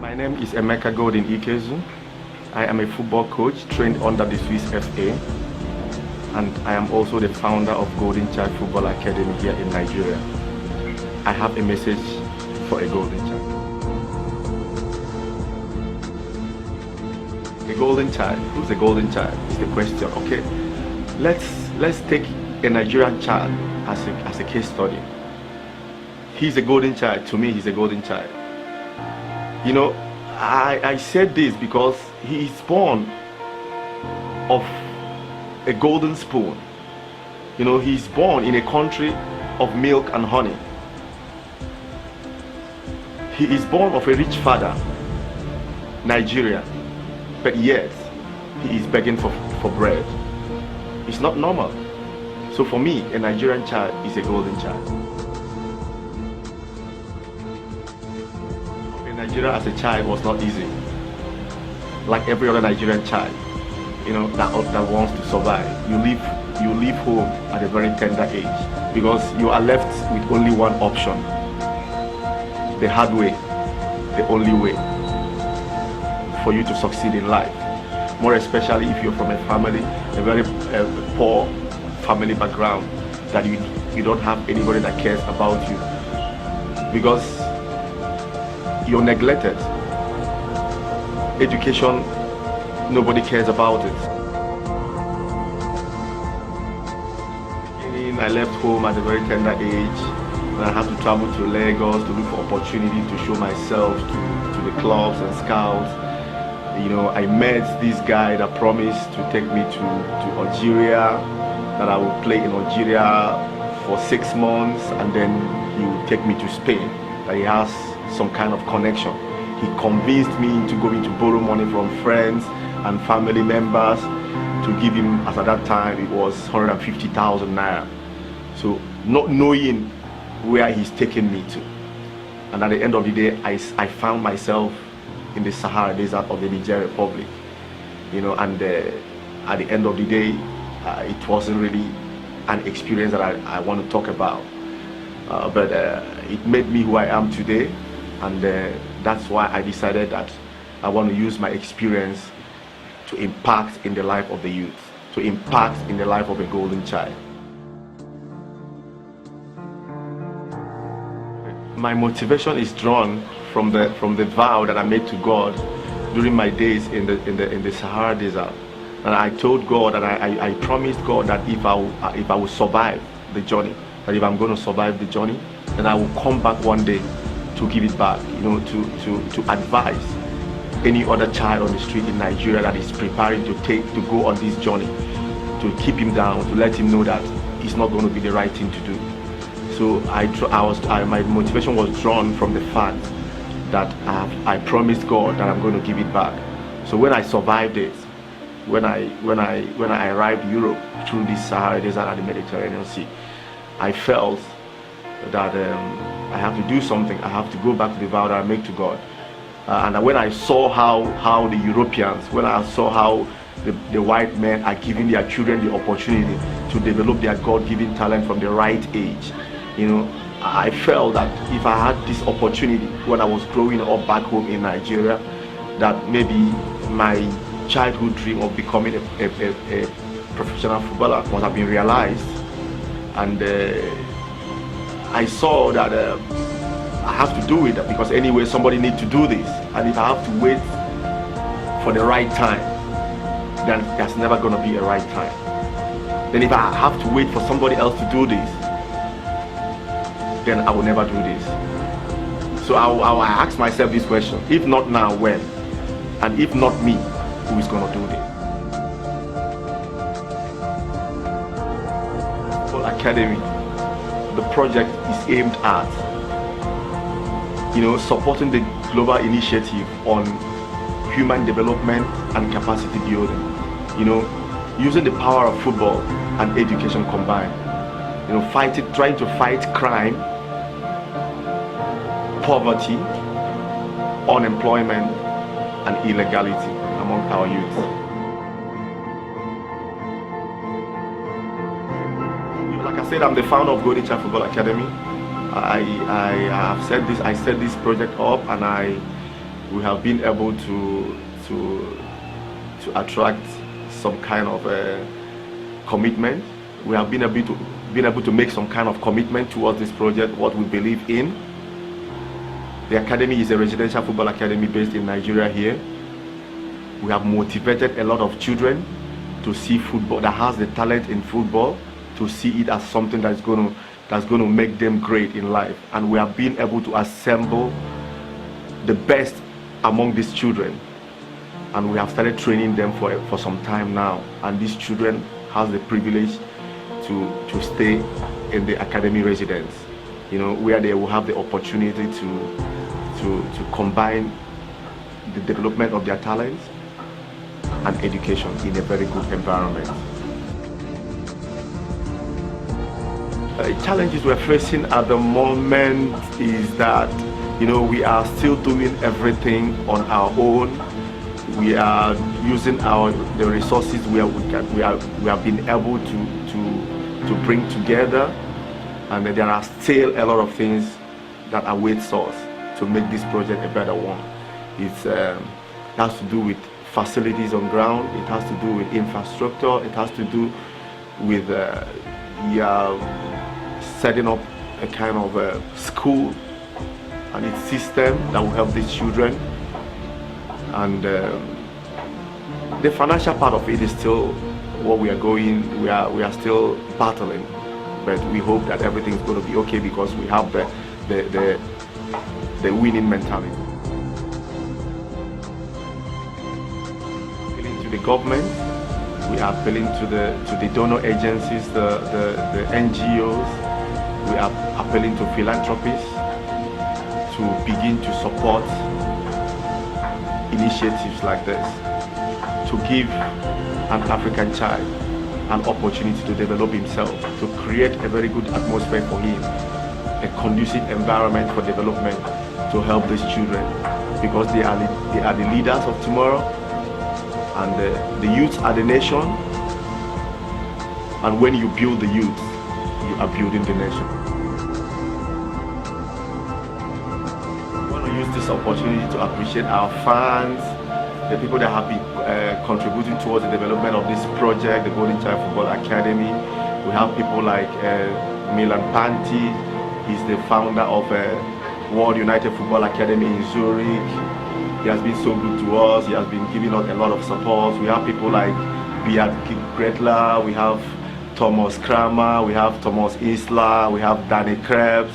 My name is Emeka Golden Ikezu. I am a football coach trained under the Swiss FA, and I am also the founder of Golden Child Football Academy here in Nigeria. I have a message for a golden child. A golden child, who's a golden child is the question, okay? Let's take a Nigerian child as a case study. He's a golden child. To me, he's a golden child. You know, I said this because he is born of a golden spoon. You know, he's born in a country of milk and honey. He is born of a rich father, Nigeria, but yet he is begging for bread. It's not normal. So for me, a Nigerian child is a golden child. Nigeria as a child was not easy. Like every other Nigerian child, you know, that wants to survive. You leave home at a very tender age because you are left with only one option. The hard way, the only way for you to succeed in life. More especially if you're from a family, a very poor family background, that you don't have anybody that cares about you because you're neglected. Education, nobody cares about it. I left home at a very tender age, and I had to travel to Lagos to look for opportunity to show myself to the clubs and scouts. You know, I met this guy that promised to take me to Algeria, that I would play in Algeria for 6 months, and then he would take me to Spain, that he has some kind of connection. He convinced me into going to borrow money from friends and family members to give him, as at that time it was 150,000 naira. So not knowing where he's taken me to, and at the end of the day I found myself in the Sahara Desert of the Niger Republic, you know, and at the end of the day it wasn't really an experience that I want to talk about, but it made me who I am today. And that's why I decided that I want to use my experience to impact in the life of the youth, to impact in the life of a golden child. My motivation is drawn from the vow that I made to God during my days in the Sahara Desert. And I told God that I promised God that if I will survive the journey, that if I'm going to survive the journey, then I will come back one day to give it back, you know, to advise any other child on the street in Nigeria that is preparing to go on this journey, to keep him down, to let him know that it's not going to be the right thing to do. So my motivation was drawn from the fact that I promised God that I'm going to give it back. So when I survived it, when I arrived in Europe through the Sahara Desert and the Mediterranean Sea, I felt that I have to do something. I have to go back to the vow that I made to God. And when I saw how the Europeans, when I saw how the white men are giving their children the opportunity to develop their God-given talent from the right age, you know, I felt that if I had this opportunity when I was growing up back home in Nigeria, that maybe my childhood dream of becoming a professional footballer must have been realized. And I saw that I have to do it because anyway somebody needs to do this, and if I have to wait for the right time, then there's never going to be a right time. Then if I have to wait for somebody else to do this, then I will never do this. So I ask myself this question: if not now, when? And if not me, who is going to do this? Football Academy, the project is aimed at, you know, supporting the global initiative on human development and capacity building. You know, using the power of football and education combined. You know, trying to fight crime, poverty, unemployment, and illegality among our youth. Like I said, I'm the founder of Golden Child Football Academy. I set this project up, and we have been able to attract some kind of commitment. We have been able to make some kind of commitment towards this project, what we believe in. The academy is a residential football academy based in Nigeria here. We have motivated a lot of children to see football, that has the talent in football, to see it as something that's going to make them great in life. And we have been able to assemble the best among these children. And we have started training them for some time now. And these children have the privilege to stay in the academy residence, where they will have the opportunity to combine the development of their talents and education in a very good environment. Challenges we're facing at the moment is that we are still doing everything on our own. We are using the resources we have been able to bring together, and there are still a lot of things that await us to make this project a better one. It has to do with facilities on ground, it has to do with infrastructure, it has to do with setting up a kind of a school and its system that will help these children. And the financial part of it is still what we are still battling, but we hope that everything is going to be okay because we have the winning mentality. Appealing to the government, we are appealing to the donor agencies, the NGOs, we are appealing to philanthropists to begin to support initiatives like this, to give an African child an opportunity to develop himself, to create a very good atmosphere for him, a conducive environment for development, to help these children, because they are the leaders of tomorrow, and the youth are the nation. And when you build the youth, you are building the nation. I want to use this opportunity to appreciate our fans, the people that have been contributing towards the development of this project, the Golden Child Football Academy. We have people like Milan Panti. He's the founder of World United Football Academy in Zurich. He has been so good to us. He has been giving us a lot of support. We have people like Beat Gretler, we have Thomas Kramer, we have Thomas Isla, we have Danny Krebs.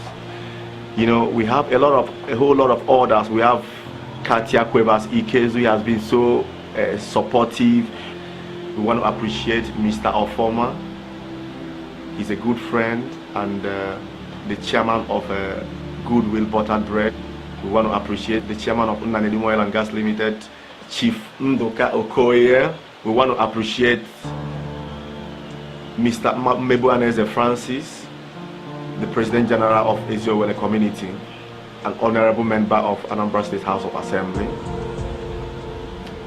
We have a whole lot of others. We have Katia Cuevas Ikezu. He has been so supportive. We want to appreciate Mr. Ofoma. He's a good friend and the chairman of Goodwill Buttered Bread. We want to appreciate the chairman of Unanedi Oil and Gas Limited, Chief Ndoka Okoye. We want to appreciate Mr. Mebuaneze Francis, the President General of Eziowele Community, an honorable member of Anambra State House of Assembly,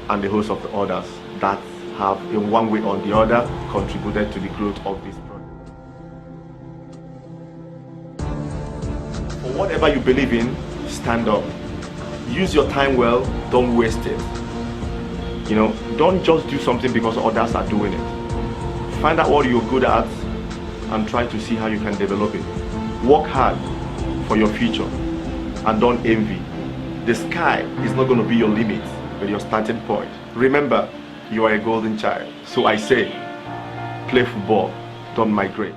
and the host of the others that have, in one way or the other, contributed to the growth of this project. For whatever you believe in, stand up. Use your time well, don't waste it. Don't just do something because others are doing it. Find out what you're good at and try to see how you can develop it. Work hard for your future and don't envy. The sky is not going to be your limit, but your starting point. Remember, you are a golden child. So I say, play football, don't migrate.